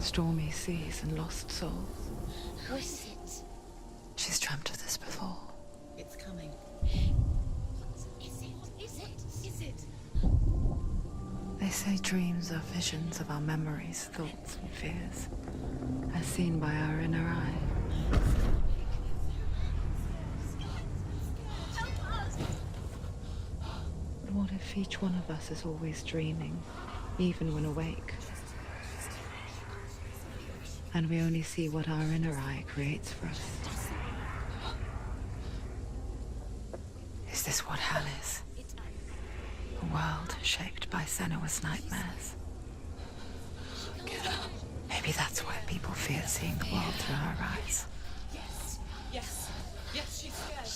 Stormy seas and lost souls. Who is it? She's dreamt of this before. It's coming. What is it? What is it? Is it? They say dreams are visions of our memories, thoughts and fears, as seen by our inner eye. But what if each one of us is always dreaming, even when awake? And we only see what our inner eye creates for us. Is this what hell is? A world shaped by Senua's nightmares. Maybe that's why people fear seeing the world through her eyes. Yes, she's scared.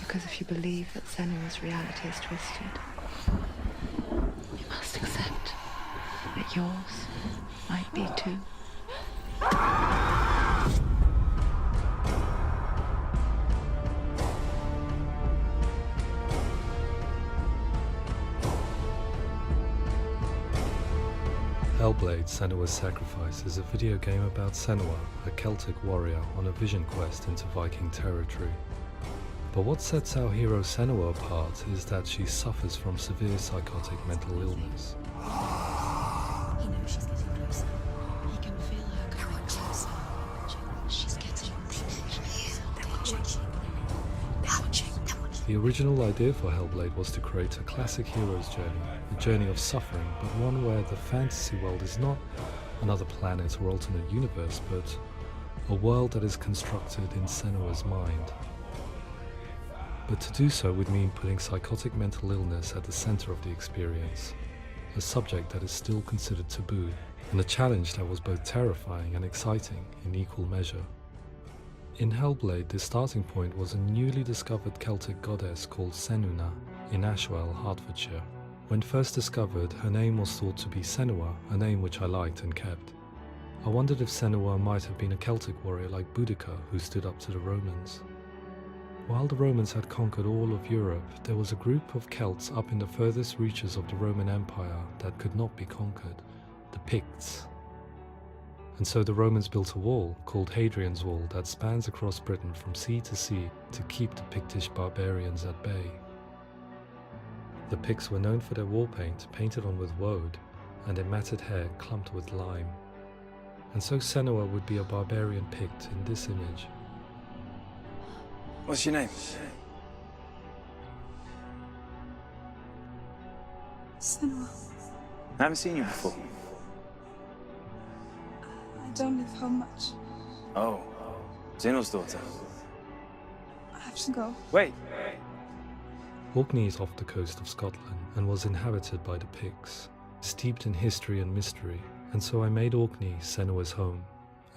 Because if you believe that Senua's reality is twisted, you must accept that yours might be too. Hellblade: Senua's Sacrifice is a video game about Senua, a Celtic warrior on a vision quest into Viking territory. But what sets our hero Senua apart is that she suffers from severe psychotic mental illness. He knows she's getting closer. He can feel her coming closer. She's getting closer. They're watching. The original idea for Hellblade was to create a classic hero's journey, a journey of suffering, but one where the fantasy world is not another planet or alternate universe, but a world that is constructed in Senua's mind. But to do so would mean putting psychotic mental illness at the center of the experience, a subject that is still considered taboo, and a challenge that was both terrifying and exciting in equal measure. In Hellblade, the starting point was a newly discovered Celtic goddess called Senua in Ashwell, Hertfordshire. When first discovered, her name was thought to be Senua, a name which I liked and kept. I wondered if Senua might have been a Celtic warrior like Boudica who stood up to the Romans. While the Romans had conquered all of Europe, there was a group of Celts up in the furthest reaches of the Roman Empire that could not be conquered, the Picts. And so the Romans built a wall, called Hadrian's Wall, that spans across Britain from sea to sea to keep the Pictish barbarians at bay. The Picts were known for their war paint, painted on with woad, and their matted hair clumped with lime. And so Senua would be a barbarian Pict in this image. What's your name? Senua. I haven't seen you before. I don't leave home much. Oh, Zenua's daughter. I have to go. Wait. Orkney is off the coast of Scotland and was inhabited by the Picts, steeped in history and mystery, and so I made Orkney Senua's home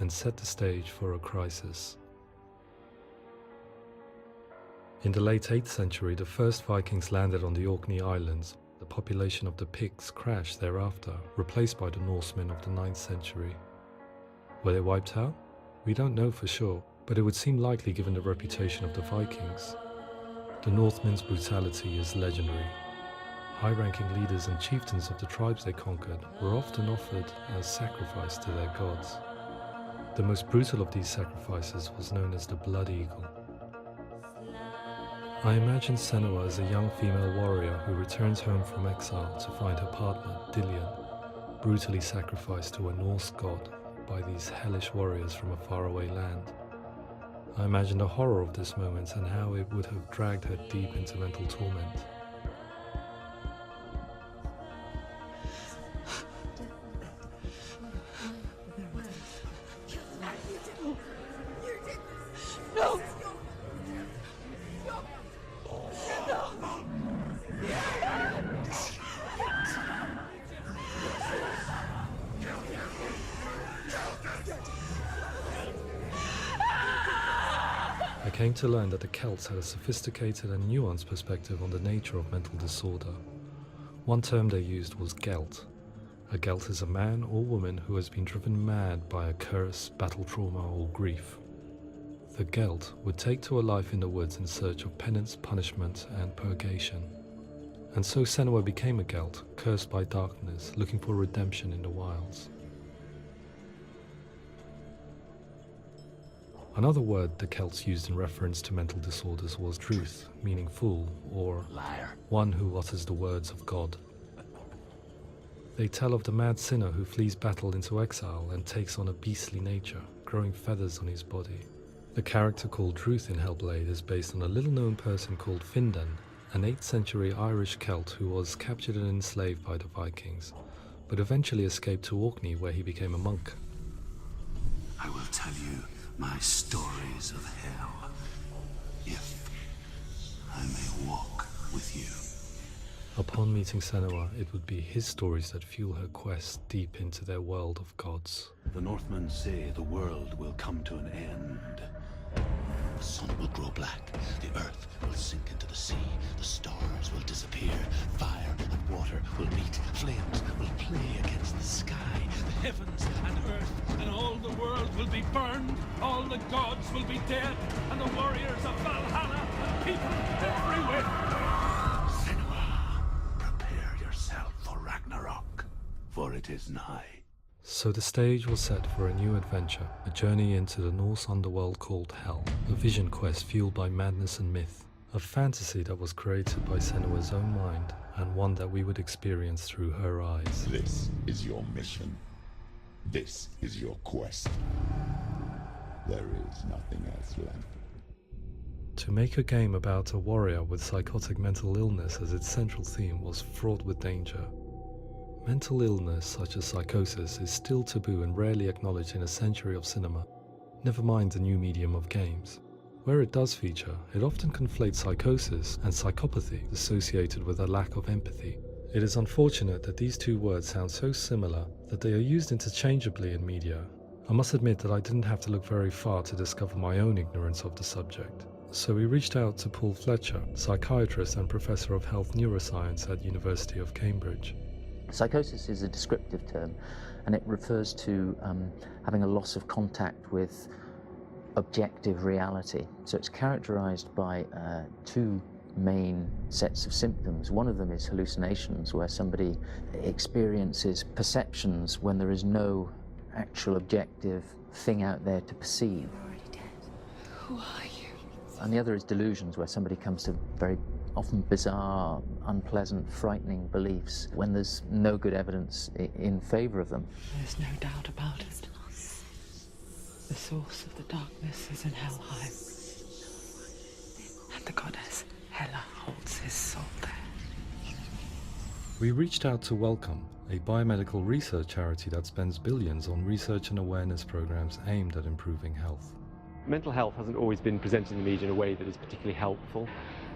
and set the stage for a crisis. In the late 8th century, the first Vikings landed on the Orkney Islands. The population of the Picts crashed thereafter, replaced by the Norsemen of the 9th century. Were they wiped out? We don't know for sure, but it would seem likely given the reputation of the Vikings. The Northmen's brutality is legendary. High-ranking leaders and chieftains of the tribes they conquered were often offered as sacrifice to their gods. The most brutal of these sacrifices was known as the Blood Eagle. I imagine Senua as a young female warrior who returns home from exile to find her partner, Dillion, brutally sacrificed to a Norse god by these hellish warriors from a faraway land. I imagine the horror of this moment and how it would have dragged her deep into mental torment. No! I came to learn that the Celts had a sophisticated and nuanced perspective on the nature of mental disorder. One term they used was gelt. A gelt is a man or woman who has been driven mad by a curse, battle trauma, or grief. The gelt would take to a life in the woods in search of penance, punishment, and purgation. And so Senua became a gelt, cursed by darkness, looking for redemption in the wilds. Another word the Celts used in reference to mental disorders was truth, meaning fool, or Liar. one who utters the words of God. They tell of the mad sinner who flees battle into exile and takes on a beastly nature, growing feathers on his body. The character called Truth in Hellblade is based on a little-known person called Findan, an 8th century Irish Celt who was captured and enslaved by the Vikings, but eventually escaped to Orkney where he became a monk. I will tell you my stories of hell, if I may walk with you. Upon meeting Senua, it would be his stories that fuel her quest deep into their world of gods. The Northmen say the world will come to an end. The sun will grow black, the earth will sink into the sea, the stars will disappear, fire and water will meet, flames will play against the sky, the heavens and earth and all the world will be burned, all the gods will be dead, and the warriors of Valhalla and people everywhere. Senua, prepare yourself for Ragnarok, for it is nigh. So the stage was set for a new adventure, a journey into the Norse underworld called Hell, a vision quest fueled by madness and myth, a fantasy that was created by Senua's own mind, and one that we would experience through her eyes. This is your mission. This is your quest. There is nothing else left. To make a game about a warrior with psychotic mental illness as its central theme was fraught with danger. Mental illness such as psychosis is still taboo and rarely acknowledged in a century of cinema, never mind the new medium of games. Where it does feature, it often conflates psychosis and psychopathy associated with a lack of empathy. It is unfortunate that these two words sound so similar that they are used interchangeably in media. I must admit that I didn't have to look very far to discover my own ignorance of the subject. So we reached out to Paul Fletcher, psychiatrist and professor of health neuroscience at University of Cambridge. Psychosis is a descriptive term, and it refers to having a loss of contact with objective reality. So it's characterized by two main sets of symptoms. One of them is hallucinations, where somebody experiences perceptions when there is no actual objective thing out there to perceive. You're already dead. Who are you? And the other is delusions, where somebody comes to very often bizarre, unpleasant, frightening beliefs when there's no good evidence in favor of them. There's no doubt about it. The source of the darkness is in Helheim. And the goddess Hela holds his soul there. We reached out to Welcome, a biomedical research charity that spends billions on research and awareness programs aimed at improving health. Mental health hasn't always been presented in the media in a way that is particularly helpful.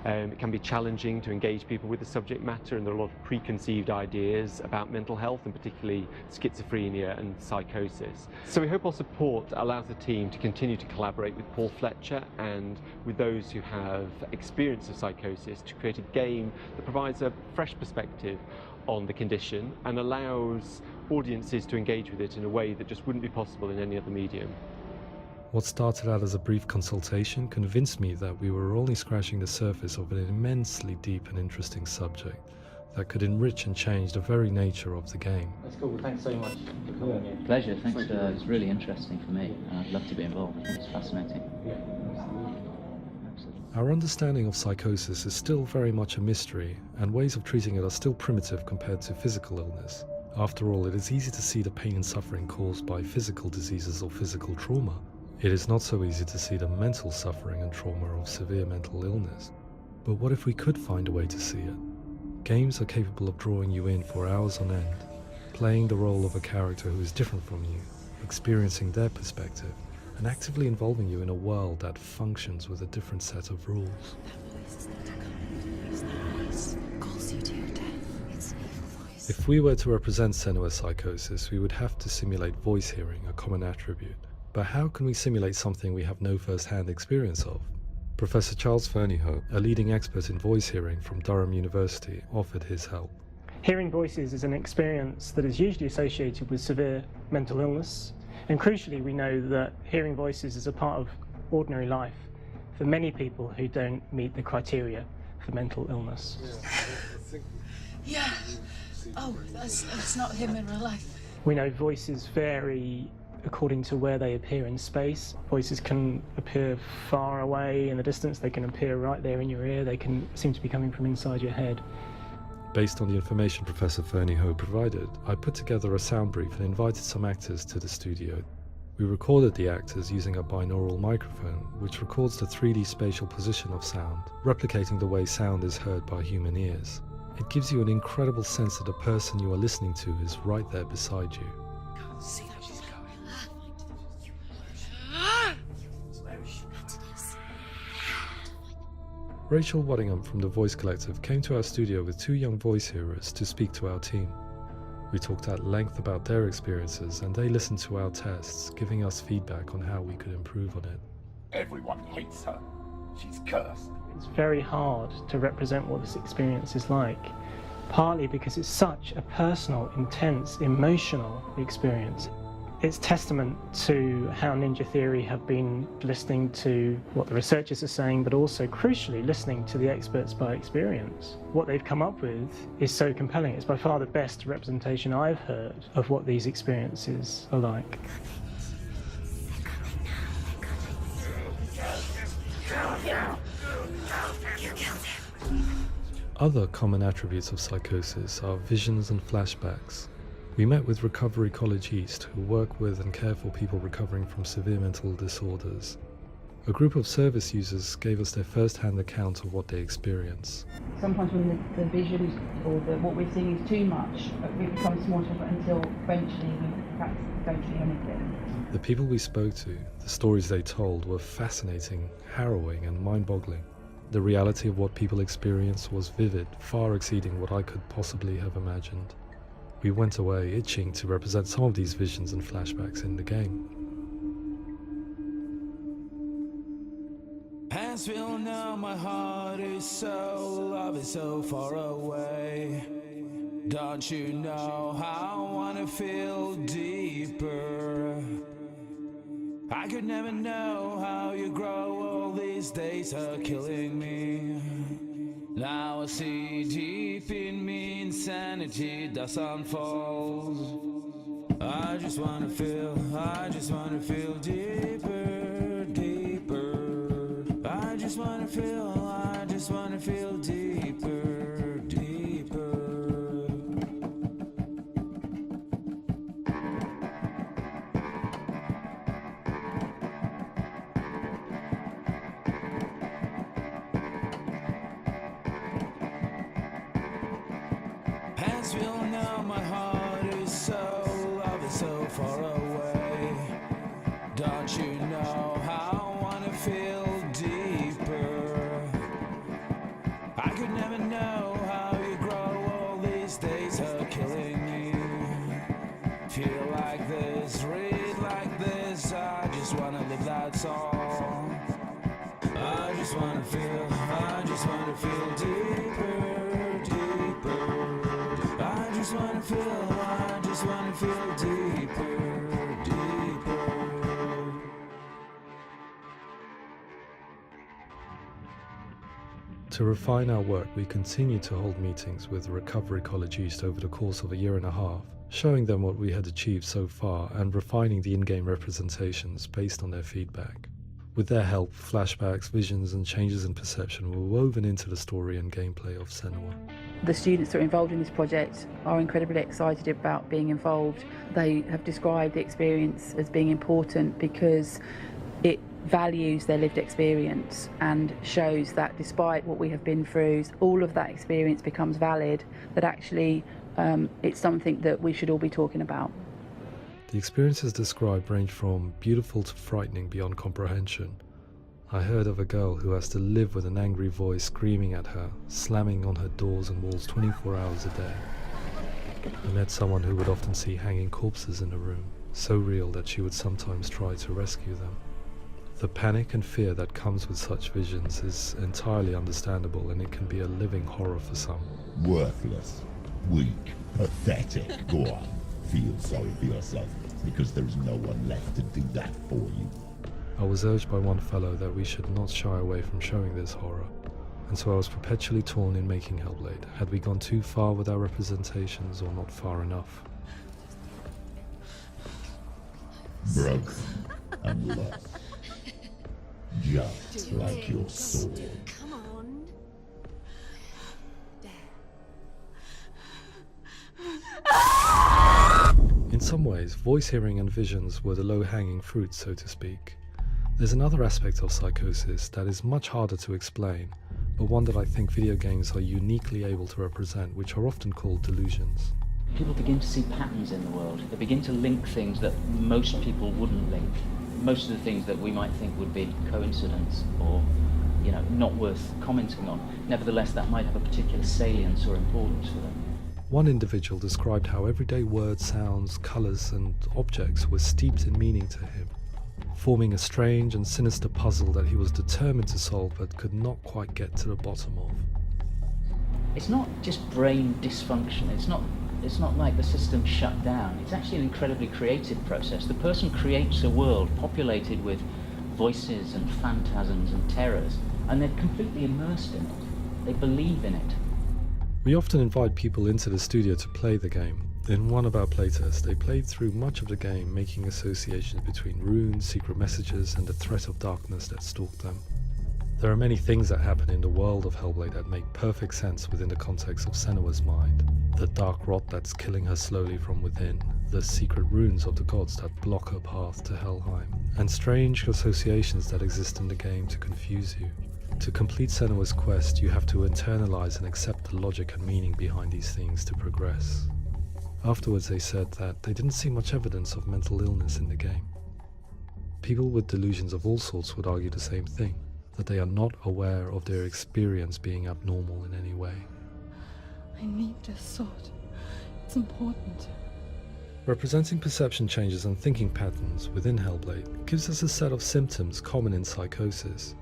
It can be challenging to engage people with the subject matter, and there are a lot of preconceived ideas about mental health, and particularly schizophrenia and psychosis. So we hope our support allows the team to continue to collaborate with Paul Fletcher and with those who have experience of psychosis to create a game that provides a fresh perspective on the condition and allows audiences to engage with it in a way that just wouldn't be possible in any other medium. What started out as a brief consultation convinced me that we were only scratching the surface of an immensely deep and interesting subject that could enrich and change the very nature of the game. That's cool. Thanks so much for coming here. Pleasure. Thanks. It's really interesting for me. I'd love to be involved. It's fascinating. Absolutely. Our understanding of psychosis is still very much a mystery, and ways of treating it are still primitive compared to physical illness. After all, it is easy to see the pain and suffering caused by physical diseases or physical trauma. It is not so easy to see the mental suffering and trauma of severe mental illness. But what if we could find a way to see it? Games are capable of drawing you in for hours on end, playing the role of a character who is different from you, experiencing their perspective, and actively involving you in a world that functions with a different set of rules. That voice is not a kind. It's not a voice. Calls you to your death. It's an evil voice. If we were to represent Senua's psychosis, we would have to simulate voice hearing, a common attribute. But how can we simulate something we have no first-hand experience of? Professor Charles Fernyhough, a leading expert in voice hearing from Durham University, offered his help. Hearing voices is an experience that is usually associated with severe mental illness, and crucially we know that hearing voices is a part of ordinary life for many people who don't meet the criteria for mental illness. Yeah. Oh, that's not him in real life. We know voices vary according to where they appear in space. Voices can appear far away in the distance, they can appear right there in your ear, they can seem to be coming from inside your head. Based on the information Professor Fernie Ho provided, I put together a sound brief and invited some actors to the studio. We recorded the actors using a binaural microphone, which records the 3D spatial position of sound, replicating the way sound is heard by human ears. It gives you an incredible sense that the person you are listening to is right there beside you. Can't see that she's going. Rachel Waddingham from the Voice Collective came to our studio with 2 young voice hearers to speak to our team. We talked at length about their experiences and they listened to our tests, giving us feedback on how we could improve on it. Everyone hates her. She's cursed. It's very hard to represent what this experience is like, partly because it's such a personal, intense, emotional experience. It's testament to how Ninja Theory have been listening to what the researchers are saying, but also, crucially, listening to the experts by experience. What they've come up with is so compelling. It's by far the best representation I've heard of what these experiences are like. Other common attributes of psychosis are visions and flashbacks. We met with Recovery College East, who work with and care for people recovering from severe mental disorders. A group of service users gave us their first-hand account of what they experience. Sometimes when the visions or what we're seeing is too much, it becomes more difficult until eventually we perhaps don't see anything. The people we spoke to, the stories they told, were fascinating, harrowing and mind-boggling. The reality of what people experience was vivid, far exceeding what I could possibly have imagined. We went away itching to represent some of these visions and flashbacks in the game. Hands will know my heart is so, love is so far away. Don't you know how I wanna feel deeper? I could never know how you grow, all these days are killing me. Now I see deep in me insanity does unfold. I just wanna feel deeper, deeper. I just wanna feel deeper, deeper. Hands will know my heart is so, love is so far away. Don't you know how I wanna feel deeper? I could never know how you grow, all these days are killing me. Feel like this, read like this, I just wanna live, that's all. I just wanna feel deeper, deeper. I just wanna feel deeper, deeper. To refine our work, we continued to hold meetings with Recovery College East over the course of a year and a half, showing them what we had achieved so far and refining the in-game representations based on their feedback. With their help, flashbacks, visions and changes in perception were woven into the story and gameplay of Senua. The students that are involved in this project are incredibly excited about being involved. They have described the experience as being important because it values their lived experience and shows that despite what we have been through, all of that experience becomes valid, that actually it's something that we should all be talking about. The experiences described range from beautiful to frightening beyond comprehension. I heard of a girl who has to live with an angry voice screaming at her, slamming on her doors and walls 24 hours a day. I met someone who would often see hanging corpses in a room, so real that she would sometimes try to rescue them. The panic and fear that comes with such visions is entirely understandable, and it can be a living horror for some. Worthless, weak, pathetic. Go on, feel sorry for yourself, because there is no one left to do that for you. I was urged by one fellow that we should not shy away from showing this horror, and so I was perpetually torn in making Hellblade. Had we gone too far with our representations or not far enough? broken and lost. Just like your sword. Come on. In some ways, voice hearing and visions were the low-hanging fruit, so to speak. There's another aspect of psychosis that is much harder to explain, but one that I think video games are uniquely able to represent, which are often called delusions. People begin to see patterns in the world. They begin to link things that most people wouldn't link. Most of the things that we might think would be coincidence or, not worth commenting on. Nevertheless, that might have a particular salience or importance for them. One individual described how everyday words, sounds, colours and objects were steeped in meaning to him, forming a strange and sinister puzzle that he was determined to solve but could not quite get to the bottom of. It's not just brain dysfunction. It's not like the system shut down. It's actually an incredibly creative process. The person creates a world populated with voices and phantasms and terrors, and they're completely immersed in it. They believe in it. We often invite people into the studio to play the game. In one of our playtests, they played through much of the game, making associations between runes, secret messages, and the threat of darkness that stalked them. There are many things that happen in the world of Hellblade that make perfect sense within the context of Senua's mind. The dark rot that's killing her slowly from within, the secret runes of the gods that block her path to Helheim, and strange associations that exist in the game to confuse you. To complete Senua's quest, you have to internalize and accept the logic and meaning behind these things to progress. Afterwards, they said that they didn't see much evidence of mental illness in the game. People with delusions of all sorts would argue the same thing, that they are not aware of their experience being abnormal in any way. I need this sword. It's important. Representing perception changes and thinking patterns within Hellblade gives us a set of symptoms common in psychosis.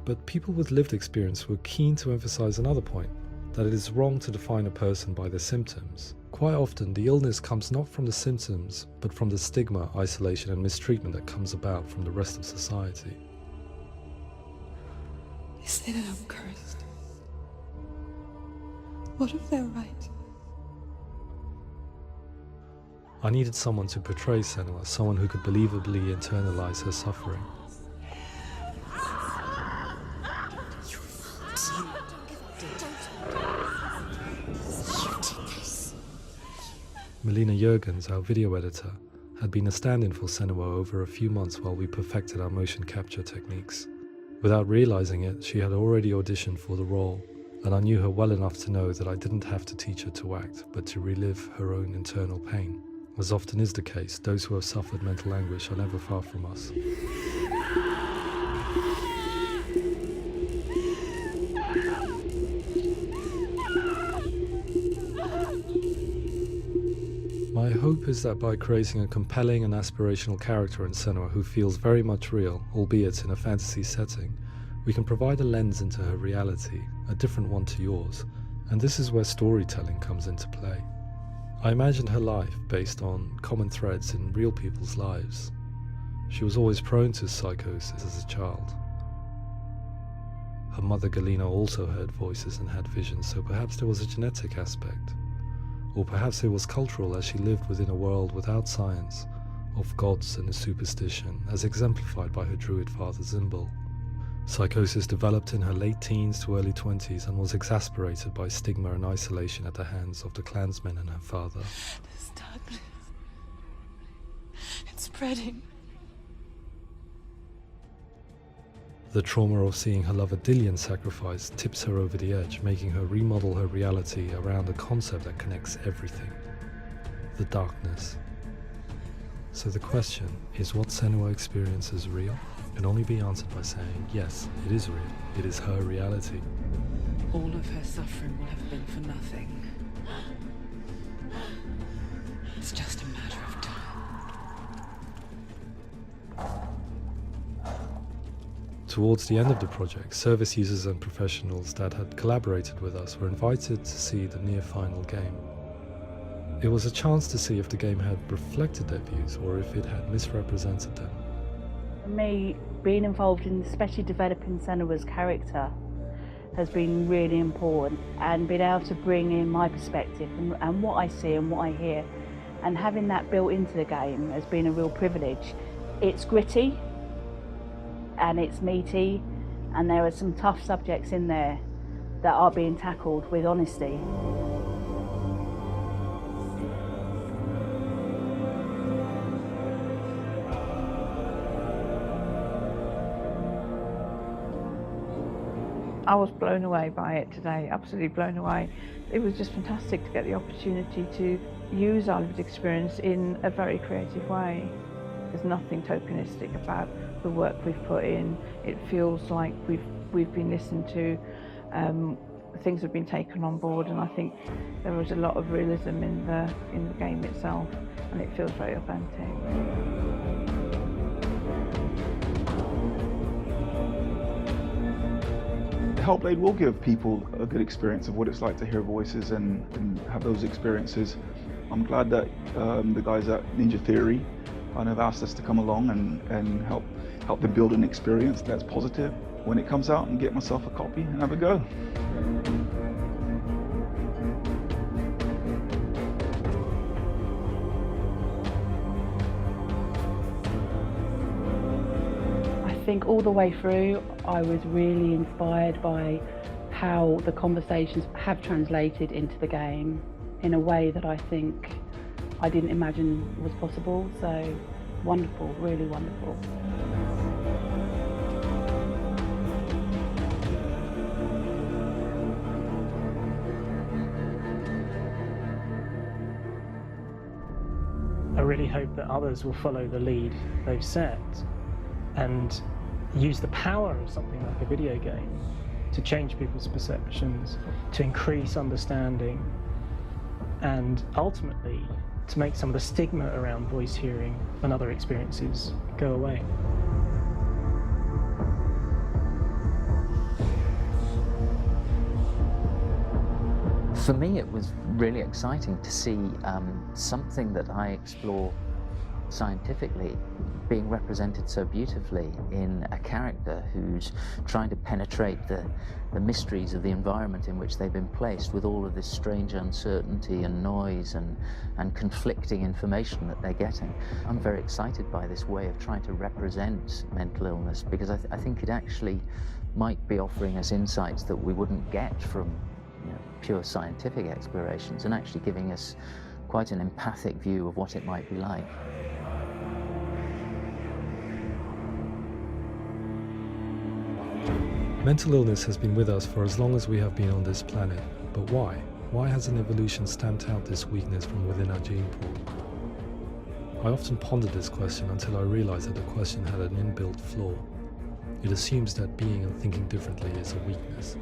But people with lived experience were keen to emphasize another point, that it is wrong to define a person by their symptoms. Quite often, the illness comes not from the symptoms, but from the stigma, isolation and mistreatment that comes about from the rest of society. They say that I'm cursed. What if they're right? I needed someone to portray Senua, someone who could believably internalize her suffering. Melina Jurgens, our video editor, had been a stand-in for Senua over a few months while we perfected our motion capture techniques. Without realizing it, she had already auditioned for the role, and I knew her well enough to know that I didn't have to teach her to act, but to relive her own internal pain. As often is the case, those who have suffered mental anguish are never far from us. My hope is that by creating a compelling and aspirational character in Senua who feels very much real, albeit in a fantasy setting, we can provide a lens into her reality, a different one to yours, and this is where storytelling comes into play. I imagined her life based on common threads in real people's lives. She was always prone to psychosis as a child. Her mother Galina also heard voices and had visions, so perhaps there was a genetic aspect. Or perhaps it was cultural, as she lived within a world without science, of gods and a superstition, as exemplified by her druid father Zimbal. Psychosis developed in her late teens to early 20s and was exacerbated by stigma and isolation at the hands of the clansmen and her father. This darkness. It's spreading. The trauma of seeing her lover Dillian sacrificed tips her over the edge, making her remodel her reality around a concept that connects everything: the darkness. So the question, is what Senua experiences real? Can only be answered by saying, yes, it is real. It is her reality. All of her suffering will have been for nothing. It's just a matter of time. Towards the end of the project, service users and professionals that had collaborated with us were invited to see the near-final game. It was a chance to see if the game had reflected their views or if it had misrepresented them. For me, being involved in especially developing Senua's character has been really important, and being able to bring in my perspective and what I see and what I hear and having that built into the game has been a real privilege. It's gritty and it's meaty, and there are some tough subjects in there that are being tackled with honesty. I was blown away by it today, absolutely blown away. It was just fantastic to get the opportunity to use our lived experience in a very creative way. There's nothing tokenistic about the work we've put in. It feels like we've been listened to, things have been taken on board, and I think there was a lot of realism in the game itself, and it feels very authentic. Hellblade will give people a good experience of what it's like to hear voices and have those experiences. I'm glad that the guys at Ninja Theory kind of asked us to come along and help them build an experience that's positive when it comes out, and get myself a copy and have a go. I think all the way through I was really inspired by how the conversations have translated into the game in a way that I think I didn't imagine was possible. So wonderful, really wonderful. I really hope that others will follow the lead they've set and use the power of something like a video game to change people's perceptions, to increase understanding, and ultimately to make some of the stigma around voice hearing and other experiences go away. For me, it was really exciting to see something that I explore scientifically being represented so beautifully in a character who's trying to penetrate the mysteries of the environment in which they've been placed, with all of this strange uncertainty and noise and conflicting information that they're getting. I'm very excited by this way of trying to represent mental illness, because I think it actually might be offering us insights that we wouldn't get from pure scientific explorations, and actually giving us quite an empathic view of what it might be like. Mental illness has been with us for as long as we have been on this planet, but why? Why hasn't evolution stamped out this weakness from within our gene pool? I often pondered this question until I realized that the question had an inbuilt flaw. It assumes that being and thinking differently is a weakness.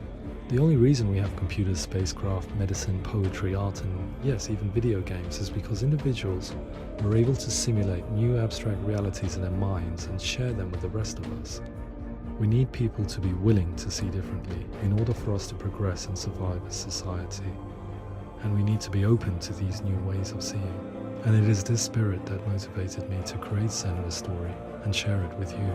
The only reason we have computers, spacecraft, medicine, poetry, art, and yes, even video games is because individuals are able to simulate new abstract realities in their minds and share them with the rest of us. We need people to be willing to see differently in order for us to progress and survive as society. And we need to be open to these new ways of seeing. And it is this spirit that motivated me to create Senua's story and share it with you.